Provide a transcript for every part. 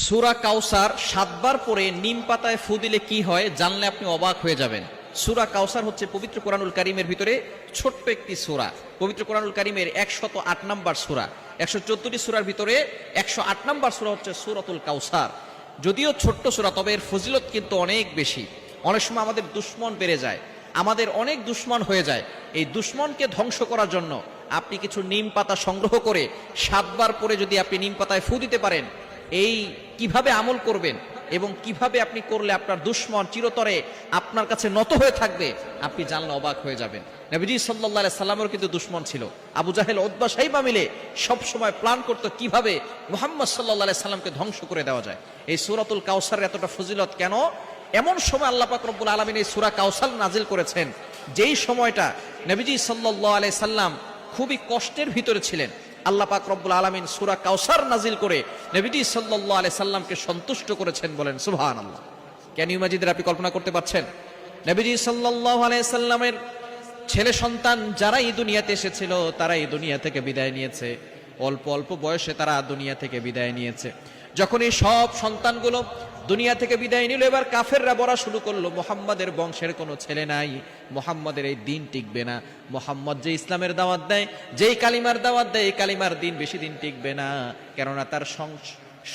সূরা কাউসার 7 বার পরে নিম পাতায় ফু দিলে কি হয় জানলে আপনি অবাক হয়ে যাবেন। সূরা কাউসার হচ্ছে পবিত্র কোরআনুল কারীমের ভিতরে ছোট্ট একটি সূরা। পবিত্র কোরআনুল কারীমের 108 নম্বর সূরা, 114টি সূরার ভিতরে 108 নম্বর সূরা হচ্ছে সূরাতুল কাউসার। যদিও ছোট্ট সূরা, তবে এর ফজিলত কিন্তু অনেক বেশি। অনেক সময় আমাদের দুশমন বেড়ে যায়, আমাদের অনেক দুশমন হয়ে যায়। এই দুশমনকে ধ্বংস করার জন্য আপনি কিছু নিম পাতা সংগ্রহ করে 7 বার পরে যদি আপনি নিম পাতায় ফু দিতে পারেন, এই কিভাবে আমল করবেন এবং কিভাবে আপনি করলে আপনার দুশমন চিরতরে আপনার কাছে নত হয়ে থাকবে, আপনি জানলে অবাক হয়ে যাবেন। নবীজি সাল্লাল্লাহু আলাইহি সাল্লামের কিন্তু দুশমন ছিল। আবু জাহেল, উতবা, শাইবা মিলে সব সময় প্ল্যান করতো কিভাবে মুহাম্মদ সাল্লাল্লাহু আলাইহি সাল্লামকে ধ্বংস করে দেওয়া যায়। এই সূরাতুল কাউসারের এতটা ফজিলত কেন? এমন সময় আল্লাহ পাক রব্বুল আলামিন এই সূরা কাউসার নাজিল করেছেন, যেই সময়টা নবীজি সাল্লাল্লাহু আলাইহি সাল্লাম খুবই কষ্টের ভিতরে ছিলেন। আল্লাহ পাক রব্বুল আলামিন সূরা কাউসার নাজিল করে নবীজি সাল্লাল্লাহু আলাইহি সাল্লামকে সন্তুষ্ট করেছেন। বলেন সুবহানাল্লাহ। Can you imagine? আপনি কল্পনা করতে পারছেন? নবীজি সাল্লাল্লাহু আলাইহি সাল্লামের ছেলে সন্তান যারা এই দুনিয়াতে এসেছিল তারা এই দুনিয়া থেকে বিদায় নিয়েছে। অল্প অল্প বয়সে তারা দুনিয়া থেকে বিদায় নিয়েছে। যখন এই সব সন্তানগুলো দুনিয়া থেকে বিদায় নিল, এবার কাফেররা বলা শুরু করলো, মুহাম্মাদের বংশের কোনো ছেলে নাই, মুহাম্মাদের এই দিন টিকবে না। মুহাম্মদ যে ইসলামের দাওয়াত দেয়, যেই কালিমার দাওয়াত দেয়, এই কালিমার দিন বেশি দিন টিকবে না, কেননা তার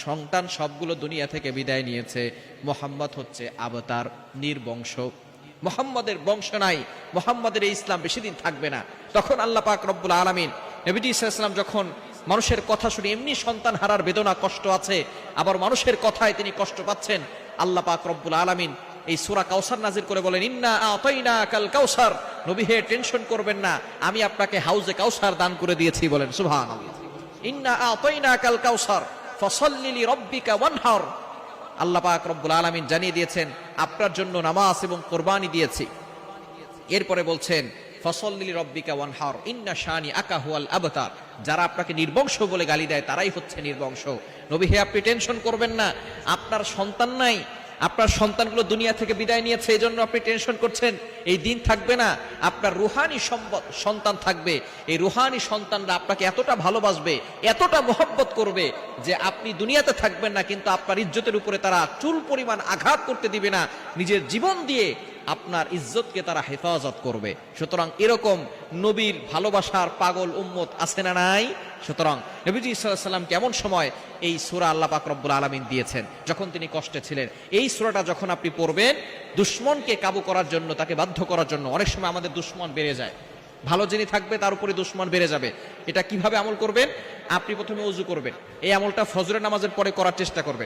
সন্তান সবগুলো দুনিয়া থেকে বিদায় নিয়েছে। মুহাম্মদ হচ্ছে আবতার, নির্বংশ, মুহাম্মাদের বংশ নাই, মুহাম্মাদের এই ইসলাম বেশি দিন থাকবে না। তখন আল্লাহ পাক রব্বুল আলামিন নবীজি সাল্লাল্লাহু আলাইহি ওয়াসাল্লাম যখন মানুষের কথা শুনে, এমনি সন্তান হারার বেদনা কষ্ট আছে, আবার মানুষের কথায় তিনি কষ্ট পাচ্ছেন, আল্লাহ পাক রব্বুল আলামিন এই সূরা কাউসার নাজিল করে বলেন, ইন্না আতাইনাকাল কাউসার, নবী হে টেনশন করবেন না, আমি আপনাকে হাউজে কাউসার দান করে দিয়েছি। বলেন সুবহানাল্লাহ। ইন্না আতাইনাকাল কাউসার ফাসাল্লি লিরাব্বিকা ওয়ানহার। আল্লাহ পাক রব্বুল আলামিন জানিয়ে দিয়েছেন আপনার জন্য নামাজ এবং কুরবানি দিয়েছি। এরপরে বলছেন ফাসাল্লি লিরাব্বিকা ওয়ানহার ইন্না শানিআকা হুয়াল আবতার। যারা আপনাকে নির্বংশ বলে গালি দেয় তারাই হচ্ছে নির্বংশ। নবী হে আপনি টেনশন করবেন না, আপনার সন্তান নাই, আপনার সন্তানগুলো দুনিয়া থেকে বিদায় নিয়েছে, এই জন্য আপনি টেনশন করছেন, এই দিন থাকবে না। আপনার রুহানি সন্তান থাকবে। এই রুহানি সন্তানরা আপনাকে এতটা ভালোবাসবে, এতটা মহব্বত করবে যে আপনি দুনিয়াতে থাকবেন না, কিন্তু আপনার ইজ্জতের উপরে তারা চুল পরিমাণ আঘাত করতে দিবে না। নিজের জীবন দিয়ে আপনার ইজ্জতকে তারা হেফাজত করবে। সুতরাং এরকম নবীর ভালোবাসার পাগল উম্মত আছে না নাই? সুতরাং নবীজি সাল্লাল্লাহু আলাইহি ওয়াসাল্লাম কেমন সময় এই সূরা আল্লাহ পাক রব্বুল আলামিন দিয়েছেন, যখন তিনি কষ্টে ছিলেন। এই সূরাটা যখন আপনি পড়বেন, দুশমনকে কাবু করার জন্য, তাকে বাধ্য করার জন্য। অনেক সময় আমাদের দুশমন বেড়ে যায়, ভালো যিনি থাকবে তার উপরে দুশমন বেড়ে যাবে। এটা কিভাবে আমল করবেন? আপনি প্রথমে ওযু করবেন, এই আমলটা ফজরের নামাজের পরে করার চেষ্টা করবেন।